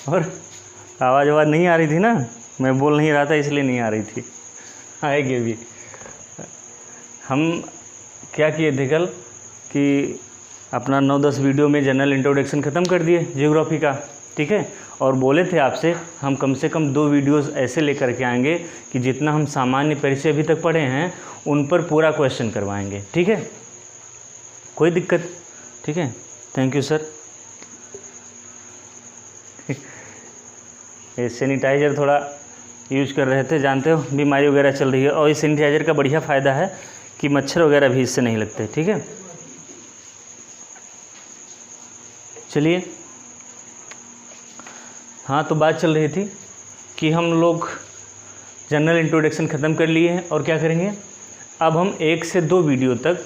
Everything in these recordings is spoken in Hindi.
और आवाज़ नहीं आ रही थी ना, मैं बोल नहीं रहा था इसलिए नहीं आ रही थी, आएगी भी। हम क्या किए थे कल कि अपना 9-10 वीडियो में जनरल इंट्रोडक्शन ख़त्म कर दिए ज्योग्राफी का, ठीक है। और बोले थे आपसे हम कम से कम 2 वीडियोस ऐसे लेकर के आएंगे कि जितना हम सामान्य परिचय अभी तक पढ़े हैं उन पर पूरा क्वेश्चन करवाएंगे, ठीक है। कोई दिक्कत? ठीक है, थैंक यू सर। ये सैनिटाइज़र थोड़ा यूज कर रहे थे, जानते हो बीमारी वगैरह चल रही है, और इस सैनिटाइज़र का बढ़िया फ़ायदा है कि मच्छर वगैरह भी इससे नहीं लगते, ठीक है। चलिए, हाँ, तो बात चल रही थी कि हम लोग जनरल इंट्रोडक्शन ख़त्म कर लिए हैं और क्या करेंगे, अब हम 1 से 2 वीडियो तक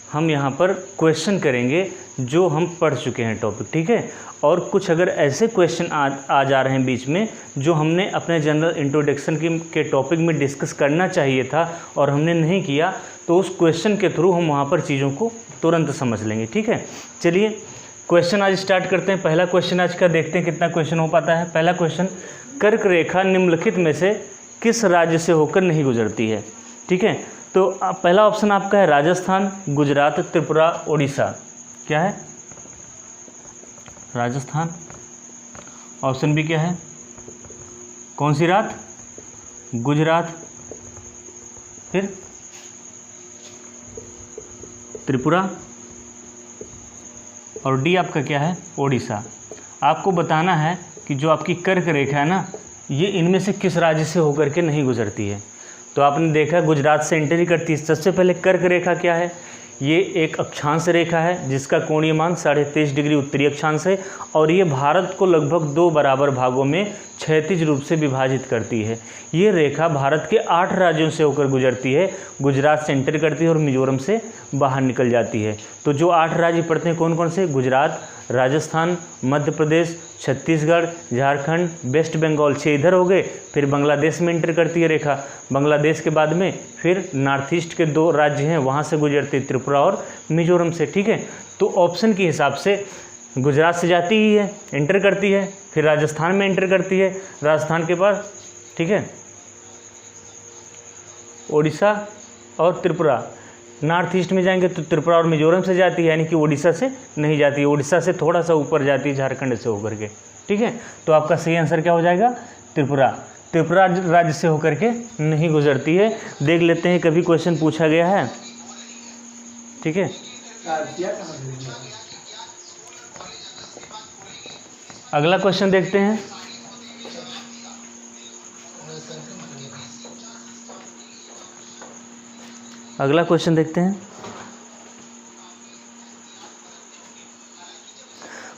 हम यहाँ पर क्वेश्चन करेंगे जो हम पढ़ चुके हैं टॉपिक, ठीक है। और कुछ अगर ऐसे क्वेश्चन आ जा रहे हैं बीच में जो हमने अपने जनरल इंट्रोडक्शन के टॉपिक में डिस्कस करना चाहिए था और हमने नहीं किया, तो उस क्वेश्चन के थ्रू हम वहाँ पर चीज़ों को तुरंत समझ लेंगे, ठीक है। चलिए क्वेश्चन आज स्टार्ट करते हैं। पहला क्वेश्चन आज का देखते हैं कितना क्वेश्चन हो पाता है। पहला क्वेश्चन, कर्क रेखा निम्नलिखित में से किस राज्य से होकर नहीं गुजरती है, ठीक है। तो पहला ऑप्शन आपका है राजस्थान, गुजरात, त्रिपुरा, उड़ीसा। क्या है? राजस्थान। ऑप्शन बी क्या है? कौन सी रात? गुजरात, फिर त्रिपुरा, और डी आपका क्या है? उड़ीसा। आपको बताना है कि जो आपकी कर्क रेखा है ना, ये इनमें से किस राज्य से होकर के नहीं गुजरती है। तो आपने देखा गुजरात से एंट्री करती है। सबसे पहले कर्क रेखा क्या है? ये एक अक्षांश रेखा है जिसका कोणीय मान 23.5 डिग्री उत्तरी अक्षांश है, और ये भारत को लगभग 2 बराबर भागों में क्षैतिज रूप से विभाजित करती है। ये रेखा भारत के 8 राज्यों से होकर गुजरती है, गुजरात से एंटर करती है और मिजोरम से बाहर निकल जाती है। तो जो 8 राज्य पड़ते हैं कौन कौन से? गुजरात, राजस्थान, मध्य प्रदेश, छत्तीसगढ़, झारखंड, वेस्ट बंगाल, 6 इधर हो गए। फिर बांग्लादेश में एंटर करती है रेखा, बांग्लादेश के बाद में फिर नॉर्थ ईस्ट के 2 राज्य हैं वहाँ से गुजरती है, त्रिपुरा और मिजोरम से, ठीक है। तो ऑप्शन के हिसाब से गुजरात से जाती ही है, एंटर करती है, फिर राजस्थान में एंटर करती है, राजस्थान के पास, ठीक है, उड़ीसा और त्रिपुरा। नॉर्थ ईस्ट में जाएंगे तो त्रिपुरा और मिजोरम से जाती है, यानी कि उड़ीसा से नहीं जाती है, उड़ीसा से थोड़ा सा ऊपर जाती है, झारखंड से होकर के, ठीक है। तो आपका सही आंसर क्या हो जाएगा? त्रिपुरा। त्रिपुरा राज्य से होकर के नहीं गुजरती है। देख लेते हैं कभी क्वेश्चन पूछा गया है, ठीक है। अगला क्वेश्चन देखते हैं। अगला क्वेश्चन देखते हैं।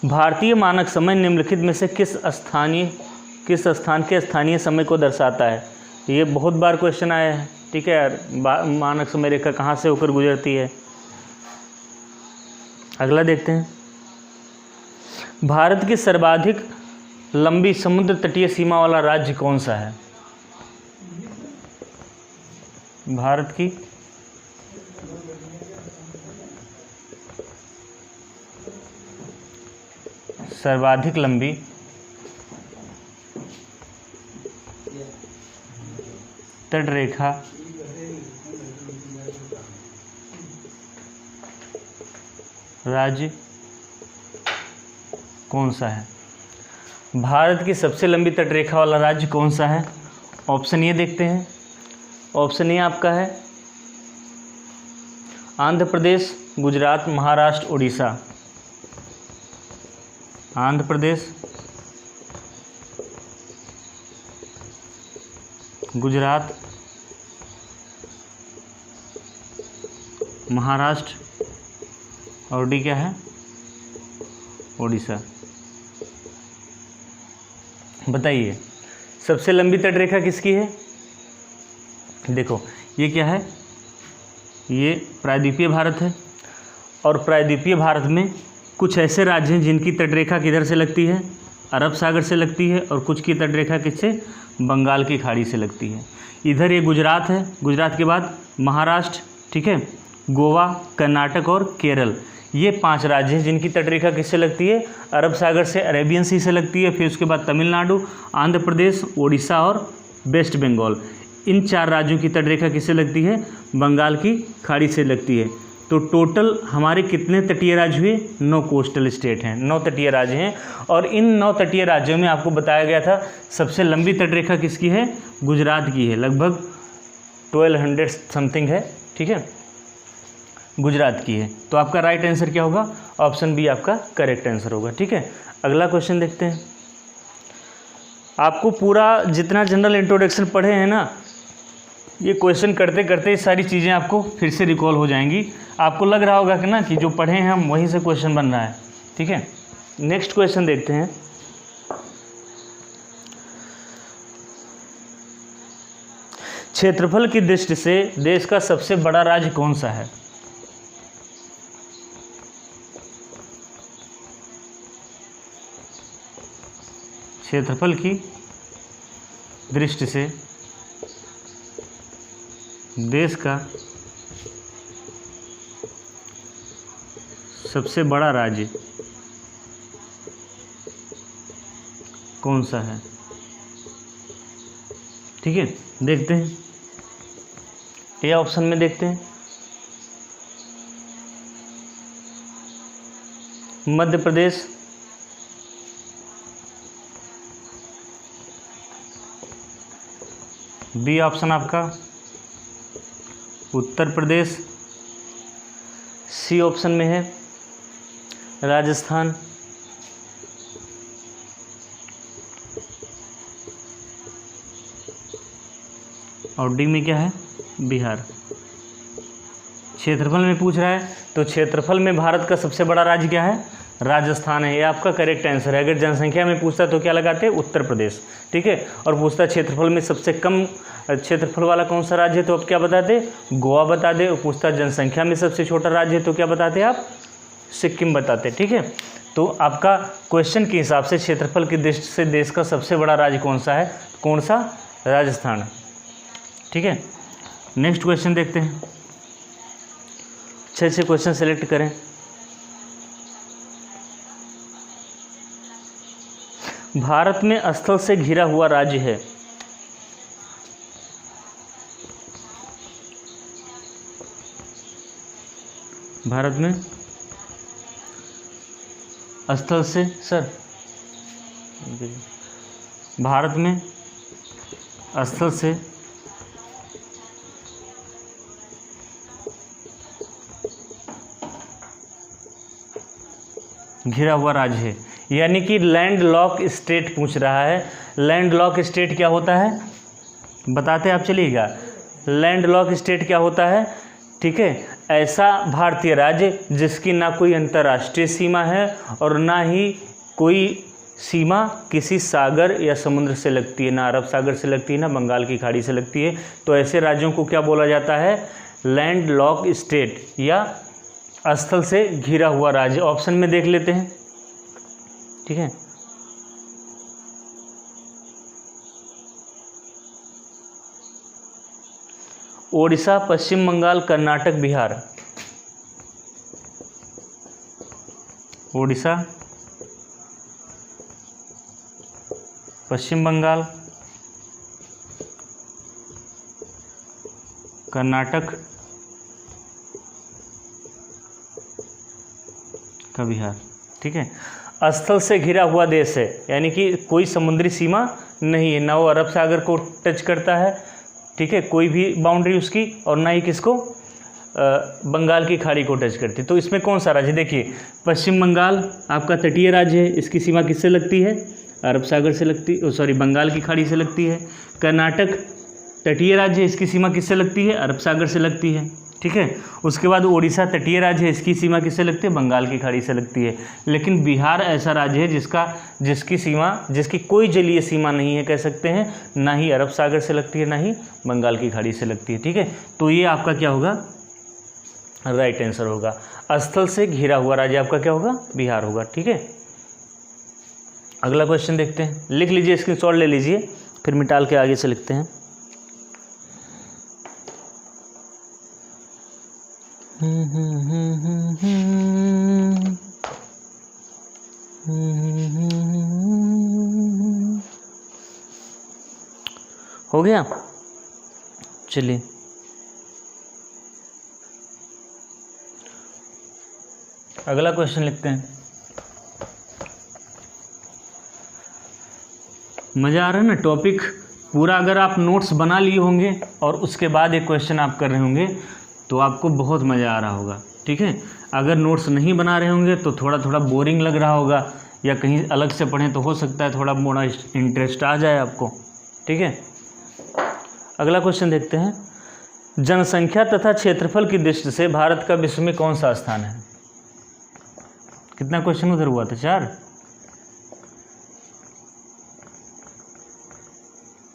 भारतीय मानक समय निम्नलिखित में से किस स्थान के स्थानीय समय को दर्शाता है? ये बहुत बार क्वेश्चन आया है, ठीक है यार। मानक समय रेखा कहाँ से होकर गुजरती है? अगला देखते हैं। भारत की सर्वाधिक लंबी समुद्र तटीय सीमा वाला राज्य कौन सा है? भारत की सर्वाधिक लंबी तटरेखा राज्य कौन सा है? भारत की सबसे लंबी तटरेखा वाला राज्य कौन सा है? ऑप्शन ये देखते हैं। ऑप्शन ए आपका है आंध्र प्रदेश, गुजरात, महाराष्ट्र, उड़ीसा। आंध्र प्रदेश, गुजरात, महाराष्ट्र, और डी क्या है? उड़ीसा। बताइए सबसे लंबी तटरेखा किसकी है? देखो ये क्या है? ये प्रायद्वीपीय भारत है, और प्रायद्वीपीय भारत में कुछ ऐसे राज्य हैं जिनकी तटरेखा किधर से लगती है? अरब सागर से लगती है, और कुछ की तटरेखा किससे? बंगाल की खाड़ी से लगती है। इधर ये गुजरात है, गुजरात के बाद महाराष्ट्र, ठीक है, गोवा, कर्नाटक और केरल, ये 5 राज्य हैं जिनकी तटरेखा किससे लगती है, अरब सागर से अरेबियन सी से लगती है। फिर उसके बाद तमिलनाडु, आंध्र प्रदेश, उड़ीसा और वेस्ट बंगाल, इन 4 राज्यों की तटरेखा किससे लगती है, बंगाल की खाड़ी से लगती है। तो टोटल हमारे कितने तटीय राज्य हुए, 9 कोस्टल स्टेट हैं, 9 तटीय राज्य हैं। और इन 9 तटीय राज्यों में आपको बताया गया था सबसे लंबी तटरेखा किसकी है, गुजरात की है, लगभग 1200 समथिंग है, ठीक है, गुजरात की है। तो आपका राइट आंसर क्या होगा, ऑप्शन बी आपका करेक्ट आंसर होगा, ठीक है। अगला क्वेश्चन देखते हैं। आपको पूरा जितना जनरल इंट्रोडक्शन पढ़े हैं ना, ये क्वेश्चन करते करते ये सारी चीज़ें आपको फिर से रिकॉल हो जाएंगी। आपको लग रहा होगा कि ना कि जो पढ़े हैं हम वहीं से क्वेश्चन बन रहा है, ठीक है। नेक्स्ट क्वेश्चन देखते हैं। क्षेत्रफल की दृष्टि से देश का सबसे बड़ा राज्य कौन सा है, क्षेत्रफल की दृष्टि से देश का सबसे बड़ा राज्य कौन सा है, ठीक है। देखते हैं, ए ऑप्शन में देखते हैं, मध्य प्रदेश, बी ऑप्शन आपका उत्तर प्रदेश, सी ऑप्शन में है राजस्थान, और डी में क्या है, बिहार। क्षेत्रफल में पूछ रहा है तो क्षेत्रफल में भारत का सबसे बड़ा राज्य क्या है, राजस्थान है, ये आपका करेक्ट आंसर है। अगर जनसंख्या में पूछता तो क्या लगाते हैं, उत्तर प्रदेश, ठीक है। और पूछता क्षेत्रफल में सबसे कम क्षेत्रफल वाला कौन सा राज्य है तो अब क्या बताते, गोवा बता दे। और पूछता जनसंख्या में सबसे छोटा राज्य है तो क्या बताते आप, सिक्किम बताते, ठीक है। तो आपका क्वेश्चन के हिसाब से क्षेत्रफल की दृष्टि से देश का सबसे बड़ा राज्य कौन सा है, कौन सा, राजस्थान, ठीक है। नेक्स्ट क्वेश्चन देखते हैं। अच्छे क्वेश्चन सेलेक्ट करें। भारत में स्थल से घिरा हुआ राज्य है, भारत में स्थल से, सर भारत में स्थल से घिरा हुआ राज्य है, यानी कि लैंड लॉक स्टेट पूछ रहा है। लैंड लॉक स्टेट क्या होता है बताते आप चलिएगा, लैंड लॉक स्टेट क्या होता है, ठीक है, ऐसा भारतीय राज्य जिसकी ना कोई अंतर्राष्ट्रीय सीमा है और ना ही कोई सीमा किसी सागर या समुद्र से लगती है, ना अरब सागर से लगती है, ना बंगाल की खाड़ी से लगती है। तो ऐसे राज्यों को क्या बोला जाता है, लैंड लॉक स्टेट या स्थल से घिरा हुआ राज्य। ऑप्शन में देख लेते हैं, ठीक है। ओडिशा, पश्चिम बंगाल, कर्नाटक, बिहार। ओडिशा, पश्चिम बंगाल, कर्नाटक का बिहार, ठीक है। स्थल से घिरा हुआ देश है, यानी कि कोई समुद्री सीमा नहीं है, ना वो अरब सागर को टच करता है, ठीक है, कोई भी बाउंड्री उसकी, और ना ही किसको, बंगाल की खाड़ी को टच करती। तो इसमें कौन सा राज्य, देखिए पश्चिम बंगाल आपका तटीय राज्य है, इसकी सीमा किससे लगती है, अरब सागर से लगती, सॉरी बंगाल की खाड़ी से लगती है। कर्नाटक तटीय राज्य है, इसकी सीमा किससे लगती है, अरब सागर से लगती है, ठीक है। उसके बाद ओडिशा तटीय राज्य है, इसकी सीमा किससे लगती है, बंगाल की खाड़ी से लगती है। लेकिन बिहार ऐसा राज्य है जिसकी सीमा, जिसकी कोई जलीय सीमा नहीं है कह सकते हैं, ना ही अरब सागर से लगती है, ना ही बंगाल की खाड़ी से लगती है, ठीक है। तो ये आपका क्या होगा, राइट आंसर होगा। स्थल से घिरा हुआ राज्य आपका क्या होगा, बिहार होगा, ठीक है। अगला क्वेश्चन देखते हैं, लिख लीजिए, स्क्रीनशॉट ले लीजिए, फिर मिटाल के आगे से लिखते हैं। हो गया। चलिए अगला क्वेश्चन लिखते हैं। मज़ा आ रहा है ना टॉपिक पूरा? अगर आप नोट्स बना लिए होंगे और उसके बाद एक क्वेश्चन आप कर रहे होंगे तो आपको बहुत मज़ा आ रहा होगा, ठीक है। अगर नोट्स नहीं बना रहे होंगे तो थोड़ा थोड़ा बोरिंग लग रहा होगा, या कहीं अलग से पढ़ें तो हो सकता है थोड़ा मोड़ा इंटरेस्ट आ जाए आपको, ठीक है। अगला क्वेश्चन देखते हैं। जनसंख्या तथा क्षेत्रफल की दृष्टि से भारत का विश्व में कौन सा स्थान है? कितना क्वेश्चन उधर हुआ था? 4।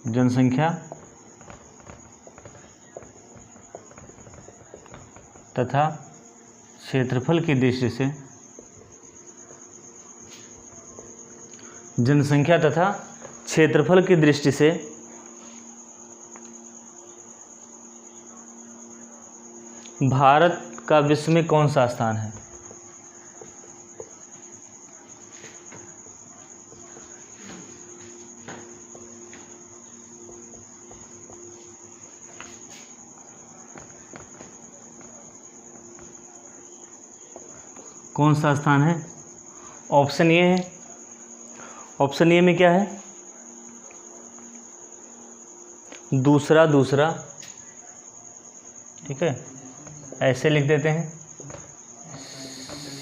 जनसंख्या तथा क्षेत्रफल की दृष्टि से, जनसंख्या तथा क्षेत्रफल की दृष्टि से भारत का विश्व में कौन सा स्थान है? कौन सा स्थान है? ऑप्शन ए है। ऑप्शन ए में क्या है? दूसरा, ठीक है, ऐसे लिख देते हैं।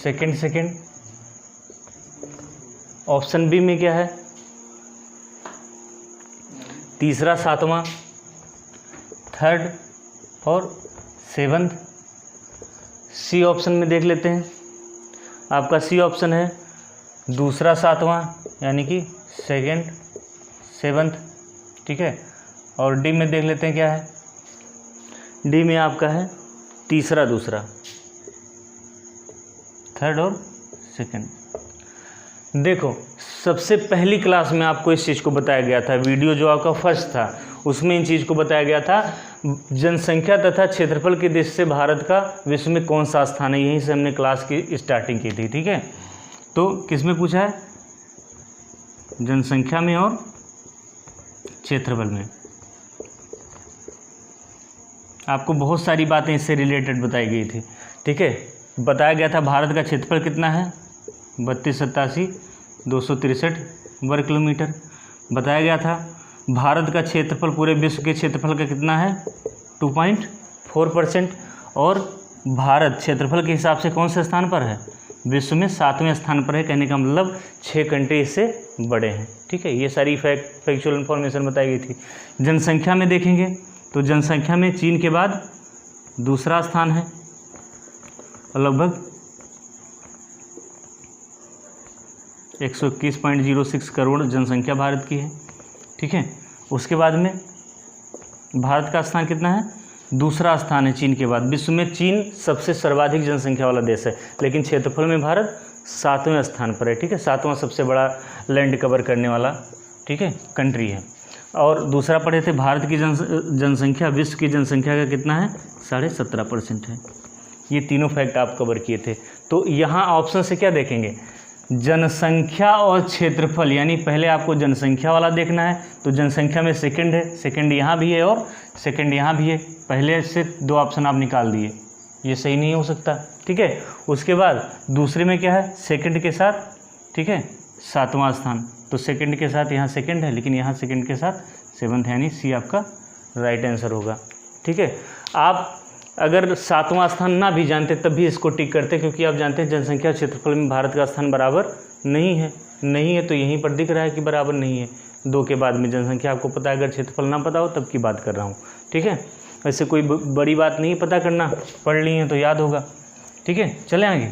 सेकंड। ऑप्शन बी में क्या है? तीसरा, सातवां, थर्ड और सेवंथ। सी ऑप्शन में देख लेते हैं। आपका सी ऑप्शन है दूसरा, सातवां, यानी कि सेकंड, सेवंथ, ठीक है। और डी में देख लेते हैं क्या है? डी में आपका है तीसरा, दूसरा, थर्ड और सेकंड। देखो सबसे पहली क्लास में आपको इस चीज़ को बताया गया था, वीडियो जो आपका फर्स्ट था उसमें इन चीज़ को बताया गया था, जनसंख्या तथा क्षेत्रफल की दृष्टि से भारत का विश्व में कौन सा स्थान है। यहीं से हमने क्लास की स्टार्टिंग की थी, ठीक है। तो किस में पूछा है? जनसंख्या में और क्षेत्रफल में। आपको बहुत सारी बातें इससे रिलेटेड बताई गई थी, ठीक है। बताया गया था भारत का क्षेत्रफल कितना है? 3287,263 वर्ग किलोमीटर। बताया गया था भारत का क्षेत्रफल पूरे विश्व के क्षेत्रफल का कितना है? 2.4%। और भारत क्षेत्रफल के हिसाब से कौन से स्थान पर है? विश्व में 7वें स्थान पर है। कहने का मतलब 6 कंट्री इससे बड़े हैं, ठीक है। ये सारी फैक्चुअल इन्फॉर्मेशन बताई गई थी। जनसंख्या में देखेंगे तो जनसंख्या में चीन के बाद दूसरा स्थान है, लगभग 121.06 करोड़ जनसंख्या भारत की है, ठीक है। उसके बाद में भारत का स्थान कितना है? दूसरा स्थान है चीन के बाद। विश्व में चीन सबसे सर्वाधिक जनसंख्या वाला देश है, लेकिन क्षेत्रफल में भारत 7वें स्थान पर है, ठीक है। 7वां सबसे बड़ा लैंड कवर करने वाला, ठीक है, कंट्री है। और दूसरा पढ़े थे भारत की जनसंख्या विश्व की जनसंख्या का कितना है? 17.5% है। ये तीनों फैक्ट आप कवर किए थे। तो यहाँ ऑप्शन से क्या देखेंगे? जनसंख्या और क्षेत्रफल, यानी पहले आपको जनसंख्या वाला देखना है तो जनसंख्या में सेकंड है, सेकंड यहाँ भी है और सेकंड यहाँ भी है। पहले से 2 ऑप्शन आप निकाल दिए, ये सही नहीं हो सकता, ठीक है। उसके बाद दूसरे में क्या है? सेकंड के साथ, ठीक है, 7वां स्थान। तो सेकंड के साथ यहाँ सेकंड है, लेकिन यहाँ सेकंड के साथ 7th, यानी सी आपका राइट आंसर होगा, ठीक है। आप अगर 7वां स्थान ना भी जानते तब भी इसको टिक करते, क्योंकि आप जानते हैं जनसंख्या क्षेत्रफल में भारत का स्थान बराबर नहीं है। तो यहीं पर दिख रहा है कि बराबर नहीं है। 2 के बाद में जनसंख्या आपको पता है, अगर क्षेत्रफल ना पता हो तब की बात कर रहा हूँ, ठीक है। वैसे कोई बड़ी बात नहीं पता करना, पढ़ ली है तो याद होगा, ठीक है। चले आगे।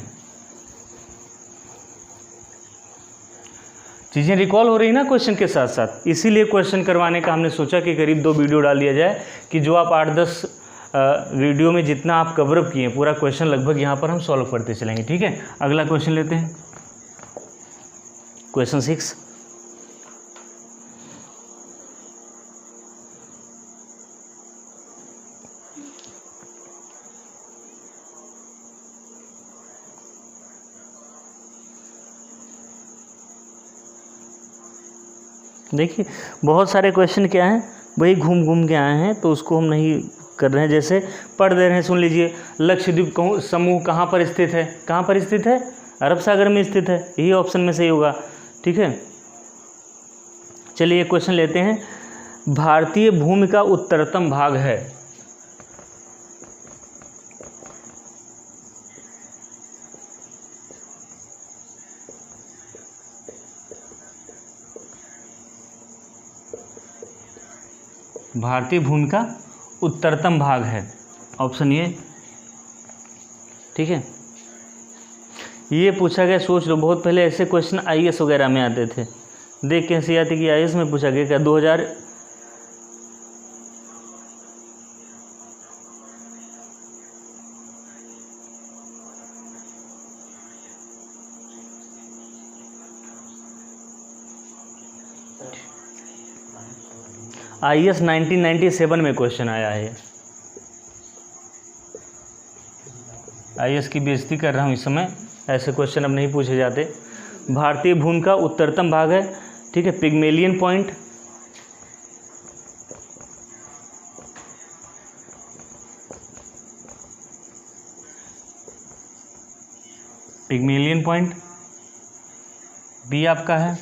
चीज़ें रिकॉल हो रही ना क्वेश्चन के साथ साथ, इसीलिए क्वेश्चन करवाने का हमने सोचा कि करीब 2 वीडियो डाल दिया जाए, कि जो आप 8-10 वीडियो में जितना आप कवरअप किए पूरा क्वेश्चन लगभग यहाँ पर हम सॉल्व करते चलेंगे, ठीक है। अगला क्वेश्चन लेते हैं, क्वेश्चन 6। देखिए बहुत सारे क्वेश्चन क्या हैं, वही घूम घूम के आए हैं, तो उसको हम नहीं कर रहे हैं। जैसे पढ़ दे रहे हैं, सुन लीजिए। लक्षद्वीप समूह कहाँ पर स्थित है? कहाँ पर स्थित है? अरब सागर में स्थित है। यही ऑप्शन में सही होगा। ठीक है, चलिए एक क्वेश्चन लेते हैं। भारतीय भूमि का उत्तरतम भाग है? भारतीय भूमि का उत्तरतम भाग है, ऑप्शन ए। ठीक है, ये पूछा गया, सोच लो, बहुत पहले ऐसे क्वेश्चन आईएएस वगैरह में आते थे। देख कैसे आते कि आईएएस में पूछा गया क्या? 2000 आईएएस 1997 में क्वेश्चन आया है। आईएएस की बेइज्जती कर रहा हूँ इस समय, ऐसे क्वेश्चन अब नहीं पूछे जाते। भारतीय भूमि का उत्तरतम भाग है, ठीक है, Pygmalion Point, Pygmalion Point. B आपका है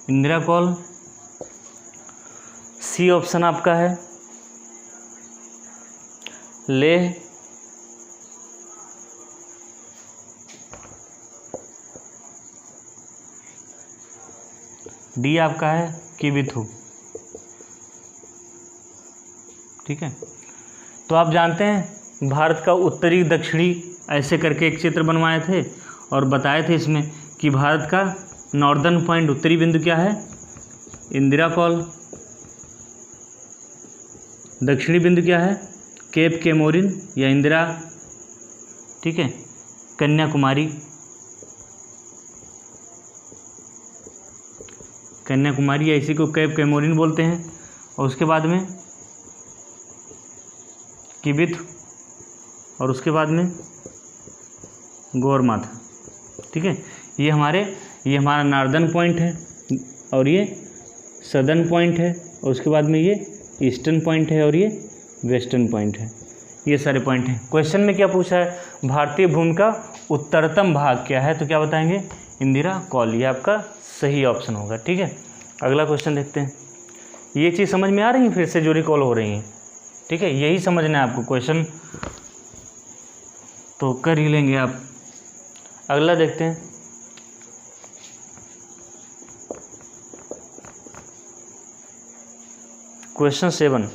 इंदिरा कॉल। सी ऑप्शन आपका है लेह। डी आपका है किबिथु। ठीक है, तो आप जानते हैं भारत का उत्तरी दक्षिणी ऐसे करके एक चित्र बनवाए थे और बताए थे इसमें कि भारत का नॉर्दर्न पॉइंट, उत्तरी बिंदु क्या है? इंदिरा कॉल। दक्षिणी बिंदु क्या है? केप केमोरिन या इंदिरा, ठीक है, कन्याकुमारी। कन्याकुमारी या इसी को केप केमोरिन बोलते हैं। और उसके बाद में किबिथ, और उसके बाद में गोरमाथा। ठीक है, ये हमारा नॉर्दर्न पॉइंट है और ये सदर्न पॉइंट है, और उसके बाद में ये ईस्टर्न पॉइंट है और ये वेस्टर्न पॉइंट है। ये सारे पॉइंट हैं। क्वेश्चन में क्या पूछा है? भारतीय भूमि का उत्तरतम भाग क्या है? तो क्या बताएंगे? इंदिरा कॉल। ये आपका सही ऑप्शन होगा। ठीक है, अगला क्वेश्चन देखते हैं। ये चीज़ समझ में आ रही है फिर से जो रिकॉल हो रही है? ठीक है, यही समझना है आपको। क्वेश्चन तो कर ही लेंगे आप। अगला देखते हैं। क्वेश्चन 7,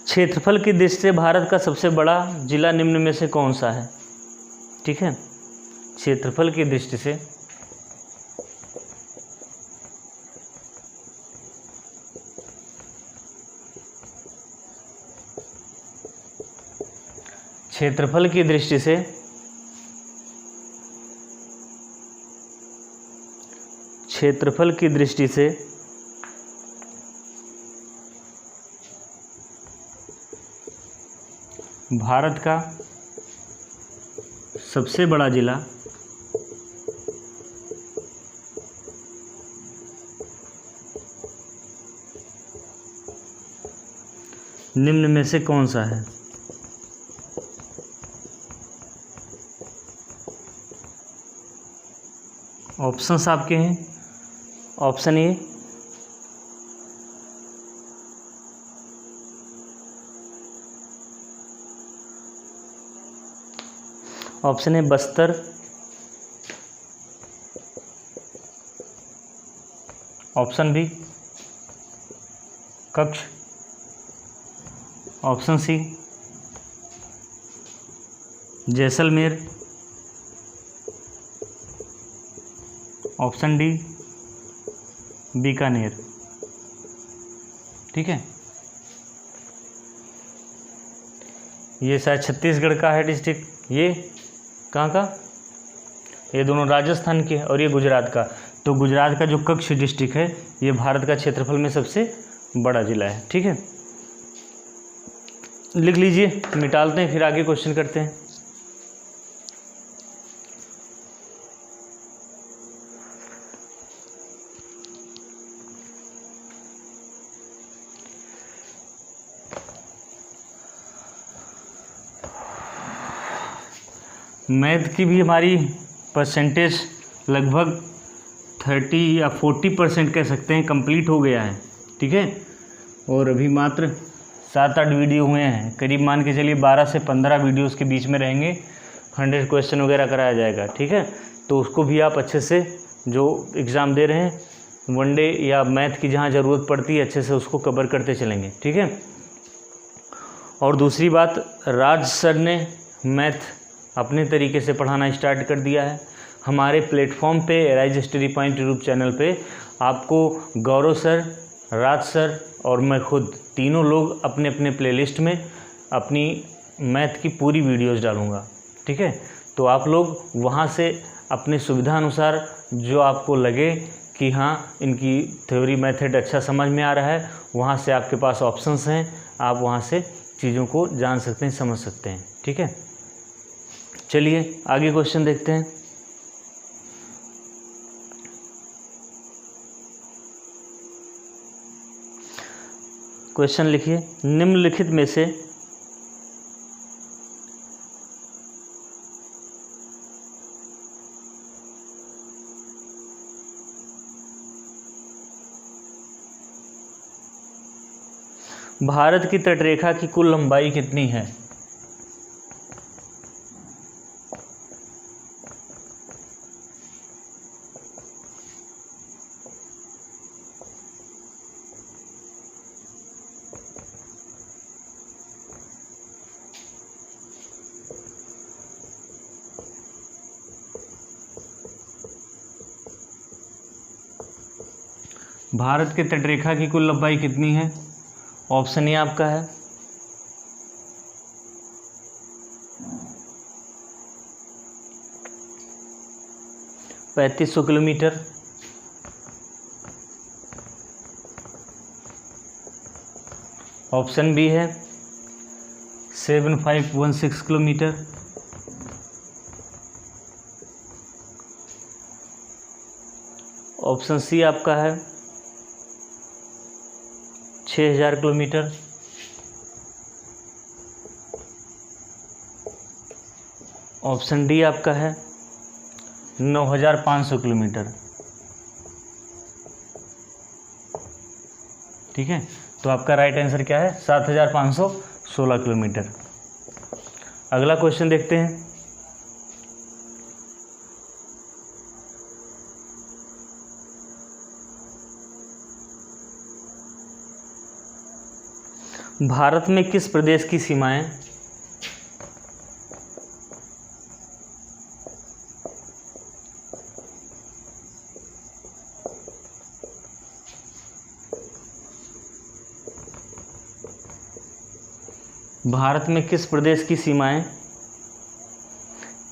क्षेत्रफल की दृष्टि से भारत का सबसे बड़ा जिला निम्न में से कौन सा है? ठीक है, क्षेत्रफल की दृष्टि से क्षेत्रफल की दृष्टि से क्षेत्रफल की दृष्टि से भारत का सबसे बड़ा जिला निम्न में से कौन सा है? ऑप्शंस आपके हैं। Option A option A Bastar, option B Kutch, option C Jaisalmer, option D Bikaner. ठीक है, ये शायद छत्तीसगढ़ का है डिस्ट्रिक्ट। ये कहाँ का? ये दोनों राजस्थान के और ये गुजरात का। तो गुजरात का जो कच्छ डिस्ट्रिक्ट है ये भारत का क्षेत्रफल में सबसे बड़ा ज़िला है। ठीक है, लिख लीजिए, मिटालते हैं फिर आगे क्वेश्चन करते हैं। मैथ की भी हमारी परसेंटेज लगभग 30 या 40% कह सकते हैं कंप्लीट हो गया है। ठीक है, और अभी मात्र 7-8 वीडियो हुए हैं, करीब मान के चलिए 12 से 15 वीडियोस के बीच में रहेंगे, 100 क्वेश्चन वगैरह कराया जाएगा। ठीक है, तो उसको भी आप अच्छे से जो एग्ज़ाम दे रहे हैं वनडे या मैथ की जहाँ ज़रूरत पड़ती है अच्छे से उसको कवर करते चलेंगे। ठीक है, और दूसरी बात, राज सर ने मैथ अपने तरीके से पढ़ाना स्टार्ट कर दिया है। हमारे प्लेटफॉर्म पे rise study point YouTube channel पे आपको गौरव सर, राज सर और मैं खुद तीनों लोग अपने अपने प्लेलिस्ट में अपनी मैथ की पूरी वीडियोस डालूँगा। ठीक है, तो आप लोग वहाँ से अपने सुविधा अनुसार जो आपको लगे कि हाँ इनकी थ्योरी मेथड अच्छा समझ में आ रहा है, वहाँ से आपके पास ऑप्शंस हैं, आप वहाँ से चीज़ों को जान सकते हैं, समझ सकते हैं। ठीक है, चलिए आगे क्वेश्चन देखते हैं। क्वेश्चन लिखिए, निम्नलिखित में से भारत की तटरेखा की कुल लंबाई कितनी है? भारत के तटरेखा की कुल लंबाई कितनी है? ऑप्शन ए आपका है 3500 किलोमीटर, ऑप्शन बी है 7516 किलोमीटर, ऑप्शन सी आपका है 6000 किलोमीटर, ऑप्शन डी आपका है 9500 किलोमीटर। ठीक है, तो आपका राइट आंसर क्या है? 7516 किलोमीटर। अगला क्वेश्चन देखते हैं। भारत में किस प्रदेश की सीमाएं भारत में किस प्रदेश की सीमाएं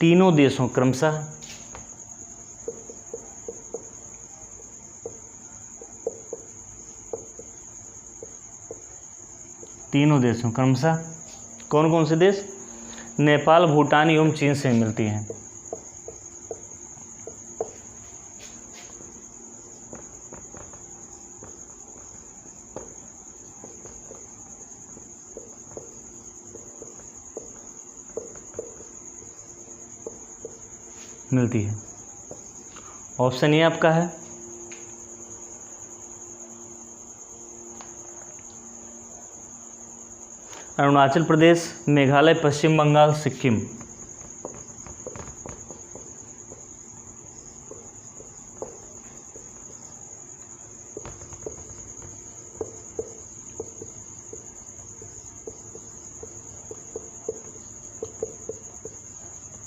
तीनों देशों क्रमशः कौन कौन से देश? नेपाल, भूटान एवं चीन से मिलती हैं। ऑप्शन ए आपका है अरुणाचल प्रदेश, मेघालय, पश्चिम बंगाल, सिक्किम।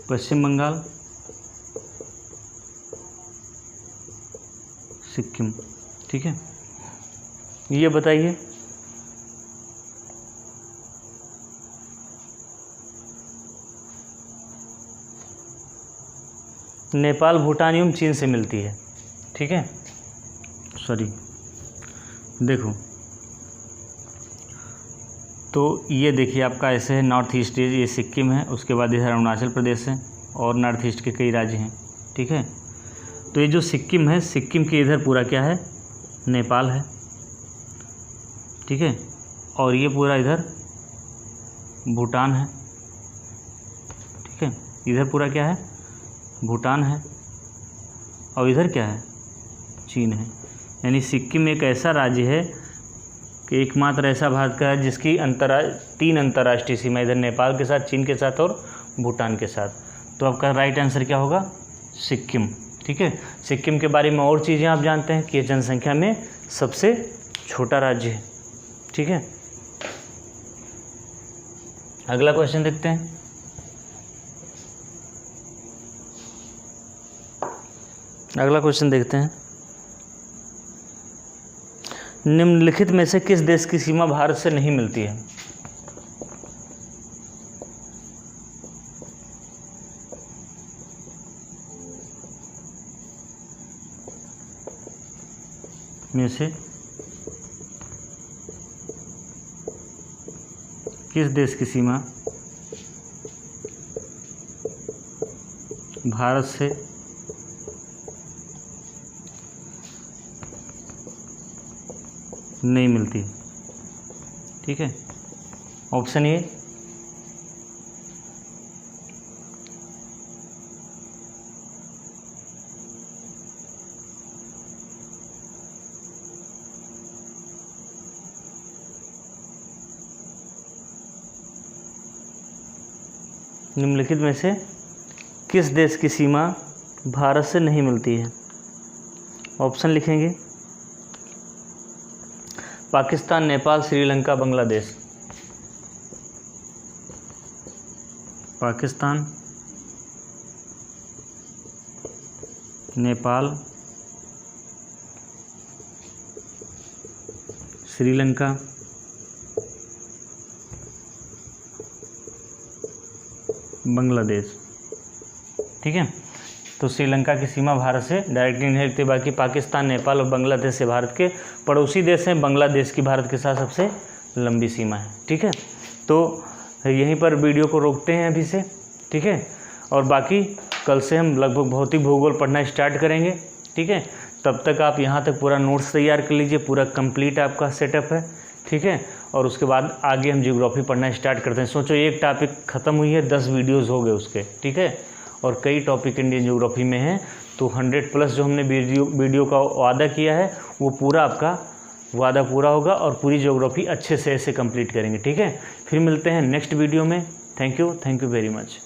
पश्चिम बंगाल, सिक्किम। ठीक है, ये बताइए नेपाल, भूटान एवं चीन से मिलती है। ठीक है, सॉरी, देखो तो ये देखिए आपका ऐसे है, नॉर्थ ईस्ट ये सिक्किम है, उसके बाद इधर अरुणाचल प्रदेश है और नॉर्थ ईस्ट के कई राज्य हैं, ठीक है। तो ये जो सिक्किम है, सिक्किम के इधर पूरा क्या है, नेपाल है, ठीक है, और ये पूरा इधर भूटान है, ठीक है, इधर पूरा क्या है, भूटान है, और इधर क्या है, चीन है। यानी सिक्किम एक ऐसा राज्य है कि एकमात्र ऐसा भारत का है जिसकी 3 अंतर्राष्ट्रीय सीमा, इधर नेपाल के साथ, चीन के साथ और भूटान के साथ। तो आपका राइट आंसर क्या होगा, सिक्किम, ठीक है। सिक्किम के बारे में और चीज़ें आप जानते हैं कि ये जनसंख्या में सबसे छोटा राज्य है, ठीक है। अगला क्वेश्चन देखते हैं। अगला क्वेश्चन देखते हैं, निम्नलिखित में से किस देश की सीमा भारत से नहीं मिलती है। में से किस देश की सीमा भारत से नहीं मिलती, ठीक है। ऑप्शन ए निम्नलिखित में से किस देश की सीमा भारत से नहीं मिलती है। ऑप्शन लिखेंगे, पाकिस्तान, नेपाल, श्रीलंका, बांग्लादेश। पाकिस्तान, नेपाल, श्रीलंका, बांग्लादेश, ठीक है। तो श्रीलंका की सीमा भारत से डायरेक्टली नहीं लगती, बाकी पाकिस्तान, नेपाल और बांग्लादेश से भारत के पड़ोसी देश हैं। बांग्लादेश की भारत के साथ सबसे लंबी सीमा है, ठीक है। तो यहीं पर वीडियो को रोकते हैं अभी से, ठीक है। और बाकी कल से हम लगभग भौतिक भूगोल पढ़ना स्टार्ट करेंगे, ठीक है। तब तक आप यहाँ तक पूरा नोट्स तैयार कर लीजिए, पूरा कंप्लीट आपका सेटअप है, ठीक है। और उसके बाद आगे हम ज्योग्राफी पढ़ना स्टार्ट करते हैं। सोचो एक टॉपिक ख़त्म हुई है, 10 वीडियोज़ हो गए उसके, ठीक है। और कई टॉपिक इंडियन ज्योग्राफी में हैं, तो 100+ जो हमने वीडियो का वादा किया है वो पूरा आपका वादा पूरा होगा और पूरी ज्योग्राफी अच्छे से ऐसे कंप्लीट करेंगे, ठीक है। फिर मिलते हैं नेक्स्ट वीडियो में। Thank you very much.